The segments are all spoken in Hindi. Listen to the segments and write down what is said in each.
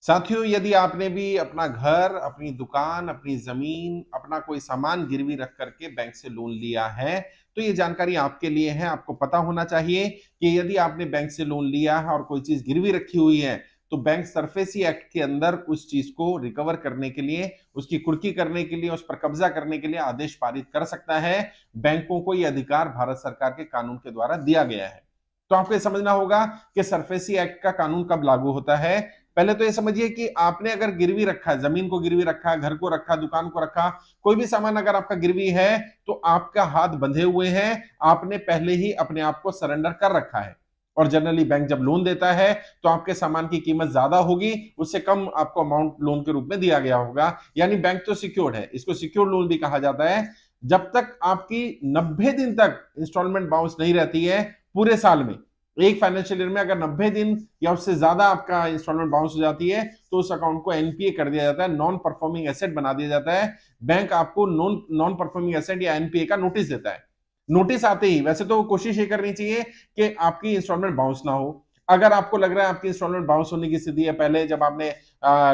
साथियों, यदि आपने भी अपना घर, अपनी दुकान, अपनी जमीन, अपना कोई सामान गिरवी रख करके बैंक से लोन लिया है, तो ये जानकारी आपके लिए है। आपको पता होना चाहिए कि यदि आपने बैंक से लोन लिया है और कोई चीज गिरवी रखी हुई है, तो बैंक सरफेसी एक्ट के अंदर उस चीज को रिकवर करने के लिए, उसकी कुर्की करने के लिए, उस पर कब्जा करने के लिए आदेश पारित कर सकता है। बैंकों को यह अधिकार भारत सरकार के कानून के द्वारा दिया गया है। तो आपको ये समझना होगा कि सरफेसी एक्ट का कानून कब लागू होता है। पहले तो ये समझिए कि आपने अगर गिरवी रखा है, जमीन को गिरवी रखा है, घर को रखा, दुकान को रखा, कोई भी सामान अगर आपका गिरवी है, तो आपका हाथ बंधे हुए हैं। आपने पहले ही अपने आप को सरेंडर कर रखा है। और जनरली बैंक जब लोन देता है तो आपके सामान की कीमत ज्यादा होगी, उससे कम आपको अमाउंट लोन के रूप में दिया गया होगा। यानी बैंक तो सिक्योर्ड है, इसको सिक्योर्ड लोन भी कहा जाता है। जब तक आपकी 90 दिन तक इंस्टॉलमेंट बाउंस नहीं रहती है, पूरे साल में, एक फाइनेंशियल ईयर में अगर 90 दिन या उससे ज्यादा आपका इंस्टॉलमेंट बाउंस हो जाती है, तो उस अकाउंट को एनपीए कर दिया जाता है, नॉन परफॉर्मिंग एसेट बना दिया जाता है। बैंक आपको नॉन नॉन परफॉर्मिंग एसेट या एनपीए का नोटिस देता है। नोटिस आते ही वैसे तो कोशिश ये करनी चाहिए कि आपकी इंस्टॉलमेंट बाउंस ना हो। अगर आपको लग रहा है आपकी इंस्टॉलमेंट बाउंस होने की स्थिति है, पहले जब आपने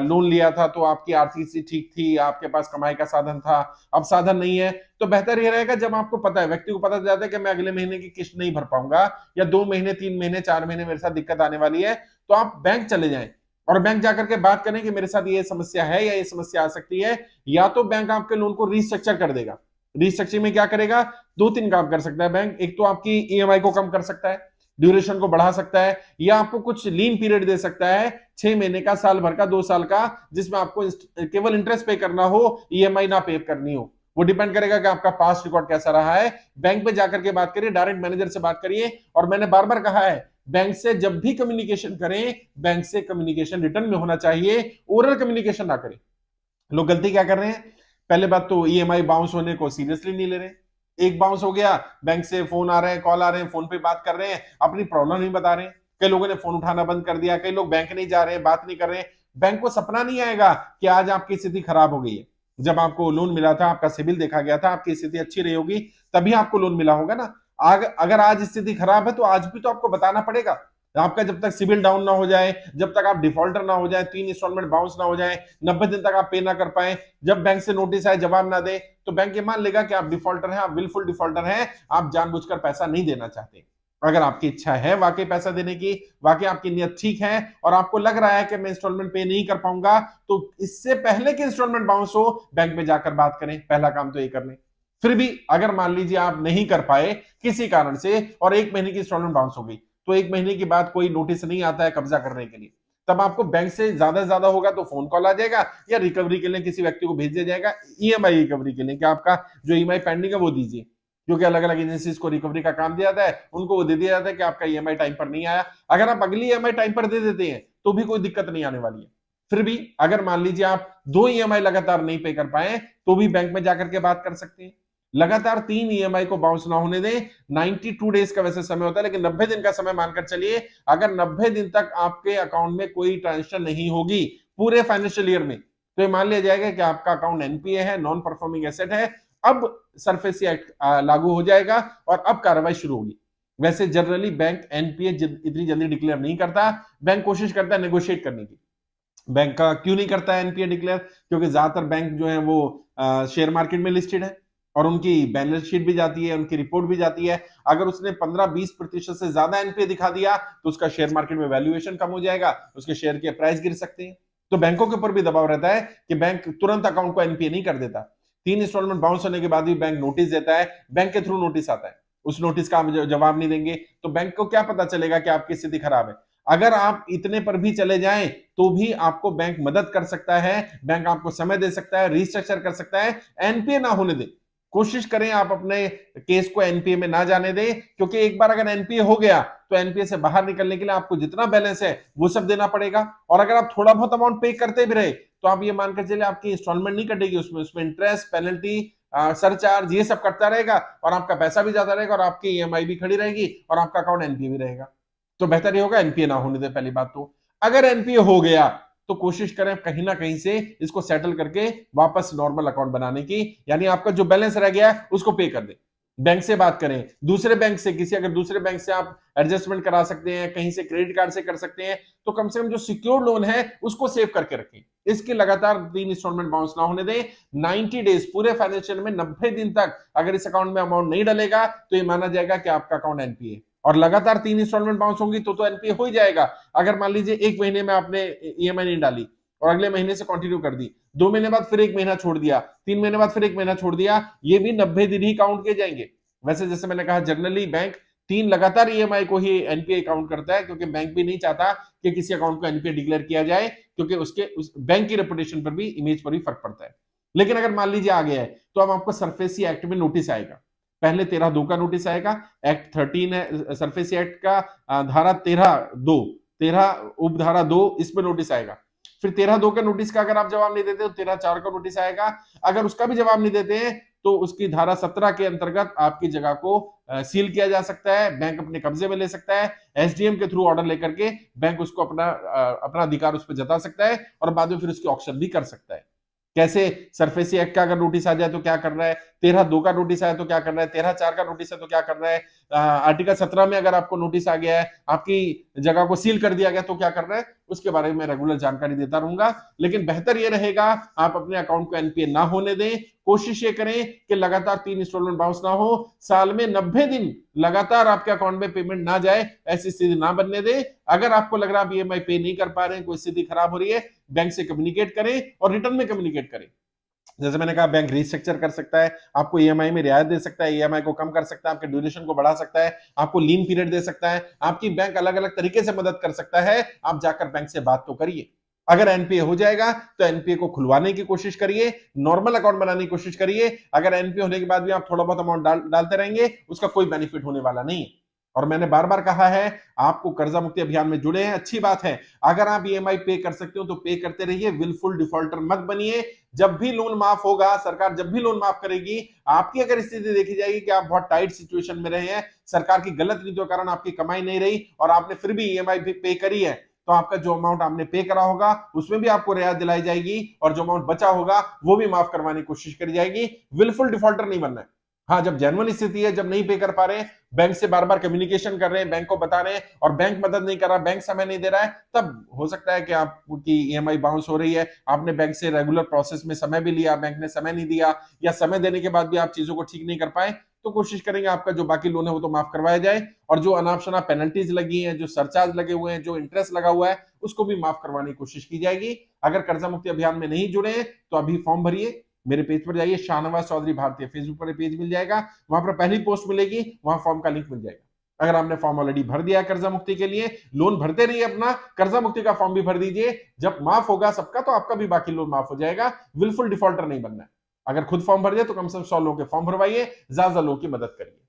लोन लिया था तो आपकी आर्थिक स्थिति ठीक थी, आपके पास कमाई का साधन था, अब साधन नहीं है, तो बेहतर यह रहेगा जब आपको पता है, व्यक्ति को पता चल जाता है कि मैं अगले महीने की किस्त नहीं भर पाऊंगा, या 2 महीने, 3 महीने, 4 महीने मेरे साथ दिक्कत आने वाली है, तो आप बैंक चले जाएं और बैंक जाकर के बात करें कि मेरे साथ ये समस्या है या ये समस्या आ सकती है। या तो बैंक आपके लोन को रीस्ट्रक्चर कर देगा। रीस्ट्रक्चरिंग में क्या करेगा? 2-3 काम कर सकता है बैंक। एक तो आपकी ईएमआई को कम कर सकता है, ड्यूरेशन को बढ़ा सकता है, या आपको कुछ लीन पीरियड दे सकता है, 6 महीने का, साल भर का, 2 साल का, जिसमें आपको केवल इंटरेस्ट पे करना हो, ईएमआई ना पे करनी हो। वो डिपेंड करेगा कि आपका पास्ट रिकॉर्ड कैसा रहा है। बैंक पे जाकर के बात करिए, डायरेक्ट मैनेजर से बात करिए। और मैंने बार बार कहा है, बैंक से जब भी कम्युनिकेशन करें, बैंक से कम्युनिकेशन रिटर्न में होना चाहिए, ओरल कम्युनिकेशन ना करें। लोग गलती क्या कर रहे हैं? पहले बात तो ईएमआई बाउंस होने को सीरियसली नहीं ले रहे। एक बाउंस हो गया, बैंक से फोन आ रहे हैं, कॉल आ रहे हैं, फोन पे बात कर रहे हैं, अपनी प्रॉब्लम नहीं बता रहे हैं। कई लोगों ने फोन उठाना बंद कर दिया, कई लोग बैंक नहीं जा रहे हैं, बात नहीं कर रहे हैं। बैंक को सपना नहीं आएगा कि आज आपकी स्थिति खराब हो गई है। जब आपको लोन मिला था, आपका सिबिल देखा गया था, आपकी स्थिति अच्छी रही होगी, तभी आपको लोन मिला होगा ना। अगर आज स्थिति खराब है तो आज भी तो आपको बताना पड़ेगा। आपका जब तक सिबिल डाउन ना हो जाए, जब तक आप डिफॉल्टर ना हो जाए, 3 इंस्टॉलमेंट बाउंस ना हो जाए, 90 दिन तक आप पे ना कर पाए, जब बैंक से नोटिस आए जवाब ना दे, तो बैंक ये मान लेगा कि आप डिफॉल्टर हैं, आप विलफुल डिफॉल्टर हैं, आप जानबूझकर पैसा नहीं देना चाहते। अगर आपकी इच्छा है वाकई पैसा देने की, वाकई आपकी नियत ठीक है, और आपको लग रहा है कि मैं इंस्टॉलमेंट पे नहीं कर पाऊंगा, तो इससे पहले कि इंस्टॉलमेंट बाउंस हो, बैंक में जाकर बात करें। पहला काम तो ये कर लें। फिर भी अगर मान लीजिए आप नहीं कर पाए किसी कारण से और 1 महीने की इंस्टॉलमेंट बाउंस हो गई, तो 1 महीने के बाद कोई नोटिस नहीं आता है कब्जा करने के लिए, तब आपको बैंक से ज्यादा होगा तो फोन कॉल आ जाएगा, या रिकवरी के लिए किसी व्यक्ति को भेज दिया जाएगा, ईएमआई रिकवरी के लिए कि आपका जो ईएमआई पेंडिंग है वो दीजिए। क्योंकि अलग अलग एजेंसीज को रिकवरी का काम दिया जाता है, उनको वो दे दिया जाता है कि आपका ईएमआई टाइम पर नहीं आया। अगर आप अगली ईएमआई टाइम पर दे देते हैं तो भी कोई दिक्कत नहीं आने वाली है। फिर भी अगर मान लीजिए आप 2 ईएमआई लगातार नहीं पे कर पाए, तो भी बैंक में जाकर के बात कर सकते हैं। लगातार 3 ईएमआई को बाउंस ना होने दें। 92 डेज का वैसे समय होता है, लेकिन 90 दिन का समय मानकर चलिए। अगर 90 दिन तक आपके अकाउंट में कोई ट्रांजेक्शन नहीं होगी पूरे फाइनेंशियल ईयर में, तो ये मान लिया जाएगा कि आपका अकाउंट एनपीए है, नॉन परफॉर्मिंग एसेट है। अब सरफेसी एक्ट लागू हो जाएगा और अब कार्रवाई शुरू होगी। वैसे जनरली बैंक एनपीए इतनी जल्दी डिक्लेयर नहीं करता। बैंक कोशिश करता है नेगोशिएट करने की। बैंक का क्यों नहीं करता है एनपीए डिक्लेयर? क्योंकि ज्यादातर बैंक जो है वो शेयर मार्केट में लिस्टेड है, और उनकी बैलेंस शीट भी जाती है, उनकी रिपोर्ट भी जाती है। अगर उसने 15-20% से ज्यादा एनपीए दिखा दिया तो उसका शेयर मार्केट में वैल्यूएशन कम हो जाएगा, उसके शेयर के प्राइस गिर सकते हैं। तो बैंकों के ऊपर भी दबाव रहता है कि बैंक तुरंत अकाउंट को एनपीए नहीं कर देता। 3 इंस्टॉलमेंट बाउंस होने के बाद भी बैंक नोटिस देता है, बैंक के थ्रू नोटिस आता है। उस नोटिस का आप जवाब नहीं देंगे तो बैंक को क्या पता चलेगा कि आपकी स्थिति खराब है? अगर आप इतने पर भी चले जाएं तो भी आपको बैंक मदद कर सकता है, बैंक आपको समय दे सकता है, रिस्ट्रक्चर कर सकता है। एनपीए ना होने दे, कोशिश करें आप अपने केस को एनपीए में ना जाने दें, क्योंकि एक बार अगर एनपीए हो गया तो एनपीए से बाहर निकलने के लिए आपको जितना बैलेंस है वो सब देना पड़ेगा। और अगर आप थोड़ा बहुत अमाउंट पे करते भी रहे तो आप ये मानकर चलिए आपकी इंस्टॉलमेंट नहीं कटेगी, उसमें इंटरेस्ट, पेनल्टी, सरचार्ज, ये सब कटता रहेगा, और आपका पैसा भी जाता रहेगा, और आपकी ईएमआई भी खड़ी रहेगी, और आपका अकाउंट एनपीए भी रहेगा। तो बेहतर ये होगा एनपीए ना होने दे। पहली बात तो अगर एनपीए हो गया तो कोशिश करें कहीं ना कहीं से इसको सेटल करके वापस नॉर्मल अकाउंट बनाने की, यानी आपका जो बैलेंस रह गया है उसको पे कर दे। बैंक से बात करें, दूसरे बैंक से किसी, अगर दूसरे बैंक से आप एडजस्टमेंट करा सकते हैं, कहीं से क्रेडिट कार्ड से कर सकते हैं, तो कम से कम जो सिक्योर लोन है उसको सेव करके रखें। इसकी लगातार 3 इंस्टॉलमेंट बाउंस ना होने दें। 90 डेज पूरे फाइनेंशियल में 90 दिन तक अगर इस अकाउंट में अमाउंट नहीं डलेगा तो ये माना जाएगा कि आपका अकाउंट एनपीए, और लगातार 3 इंस्टॉलमेंट बाउंस होंगी तो एनपीए हो ही जाएगा। अगर मान लीजिए 1 महीने में आपने ईएमआई नहीं डाली और अगले महीने से कंटिन्यू कर दी, 2 महीने बाद फिर 1 महीना छोड़ दिया, 3 महीने बाद फिर 1 महीना छोड़ दिया, ये भी 90 दिन ही काउंट किए जाएंगे। वैसे जैसे मैंने कहा जनरली बैंक 3 लगातार ईएमआई को ही एनपीए काउंट करता है, क्योंकि बैंक भी नहीं चाहता कि किसी अकाउंट को एनपीए डिक्लेयर किया जाए, क्योंकि उसके उस बैंक की रेपुटेशन पर भी, इमेज पर भी फर्क पड़ता है। लेकिन अगर मान लीजिए आ गया है तो अब आपको सरफेसी एक्ट में नोटिस आएगा। पहले 13(2) का नोटिस आएगा, एक्ट 13 है सरफेसी एक्ट का, धारा 13 उपधारा 2, इसमें नोटिस आएगा। फिर 13(2) का नोटिस का अगर आप जवाब नहीं देते तो 13(4) का नोटिस आएगा। अगर उसका भी जवाब नहीं देते हैं तो उसकी धारा 17 के अंतर्गत आपकी जगह को सील किया जा सकता है, बैंक अपने कब्जे में ले सकता है, एसडीएम के थ्रू ऑर्डर लेकर के बैंक उसको अपना अधिकार उस पर जता सकता है और बाद में फिर उसकी ऑक्शन भी कर सकता है। कैसे? सरफेसी एक्ट का अगर नोटिस आ जाए तो क्या कर रहा है, 13(2) का नोटिस आया तो क्या कर रहा है, 13(4) का नोटिस है तो क्या कर रहा है, आर्टिकल 17 में अगर आपको नोटिस आ गया है, आपकी जगह को सील कर दिया गया तो क्या कर रहा है, उसके बारे में रेगुलर जानकारी देता रहूंगा। लेकिन बेहतर यह रहेगा आप अपने अकाउंट को एनपीए ना होने दें। कोशिश ये करें कि लगातार 3 इंस्टॉलमेंट बाउंस ना हो, साल में 90 दिन लगातार आपके अकाउंट में पेमेंट ना जाए, ऐसी स्थिति ना बनने दें। अगर आपको लग रहा है आप ईएमआई पे नहीं कर पा रहे हैं, कोई स्थिति खराब हो रही है, बैंक से कम्युनिकेट करें और रिटर्न में कम्युनिकेट करें। जैसे मैंने कहा बैंक रिस्ट्रक्चर कर सकता है, आपको ईएमआई में रियायत दे सकता है, ईएमआई को कम कर सकता है, आपके ड्यूरेशन को बढ़ा सकता है, आपको लीन पीरियड दे सकता है, आपकी बैंक अलग अलग तरीके से मदद कर सकता है। आप जाकर बैंक से बात तो करिए। अगर एनपीए हो जाएगा तो एनपीए को खुलवाने की कोशिश करिए, नॉर्मल अकाउंट बनाने की कोशिश करिए। अगर एनपीए होने के बाद भी आप थोड़ा बहुत अमाउंट डालते रहेंगे, उसका कोई बेनिफिट होने वाला नहीं है। और मैंने बार बार कहा है, आपको कर्जा मुक्ति अभियान में जुड़े हैं, अच्छी बात है। अगर आप ईएमआई पे कर सकते हो तो पे करते रहिए, विलफुल डिफॉल्टर मत बनिए। जब भी लोन माफ होगा, सरकार जब भी लोन माफ करेगी, आपकी अगर स्थिति देखी जाएगी कि आप बहुत टाइट सिचुएशन में रहे हैं, सरकार की गलत नीतियों के कारण आपकी कमाई नहीं रही और आपने फिर भी ईएमआई पे करी है, तो आपका जो अमाउंट आपने पे करा होगा उसमें भी आपको रियायत दिलाई जाएगी और जो अमाउंट बचा होगा वो भी माफ करवाने की कोशिश करी जाएगी। विलफुल डिफॉल्टर नहीं बनना है। हाँ, जब जेन्युइन स्थिति है, जब नहीं पे कर पा रहे हैं, बैंक से बार बार कम्युनिकेशन कर रहे हैं, बैंक को बता रहे हैं और बैंक मदद नहीं कर रहा, बैंक समय नहीं दे रहा है, तब हो सकता है कि आपकी ईएमआई बाउंस हो रही है। आपने बैंक से रेगुलर प्रोसेस में समय भी लिया, बैंक ने समय नहीं दिया, या समय देने के बाद भी आप चीजों को ठीक नहीं कर पाए, तो कोशिश करेंगे आपका जो बाकी लोन है वो तो माफ करवाया जाए, और जो अनाप शनाप पेनल्टीज लगी हैं, जो सरचार्ज लगे हुए हैं, जो इंटरेस्ट लगा हुआ है, उसको भी माफ करवाने की कोशिश की जाएगी। अगर कर्जा मुक्ति अभियान में नहीं जुड़े हैं तो अभी फॉर्म भरिए, मेरे पेज पर जाइए, शाहनवाज चौधरी भारतीय, फेसबुक पर पेज मिल जाएगा, वहां पर पहली पोस्ट मिलेगी, वहां फॉर्म का लिंक मिल जाएगा। अगर आपने फॉर्म ऑलरेडी भर दिया कर्जा मुक्ति के लिए, लोन भरते रहिए अपना, कर्जा मुक्ति का फॉर्म भी भर दीजिए। जब माफ होगा सबका तो आपका भी बाकी लोन माफ हो जाएगा। विलफुल डिफॉल्टर नहीं बनना है। अगर खुद फॉर्म भर दिया तो कम से कम 100 लोगों के फॉर्म भरवाइए, ज्यादा लोगों की मदद करिए।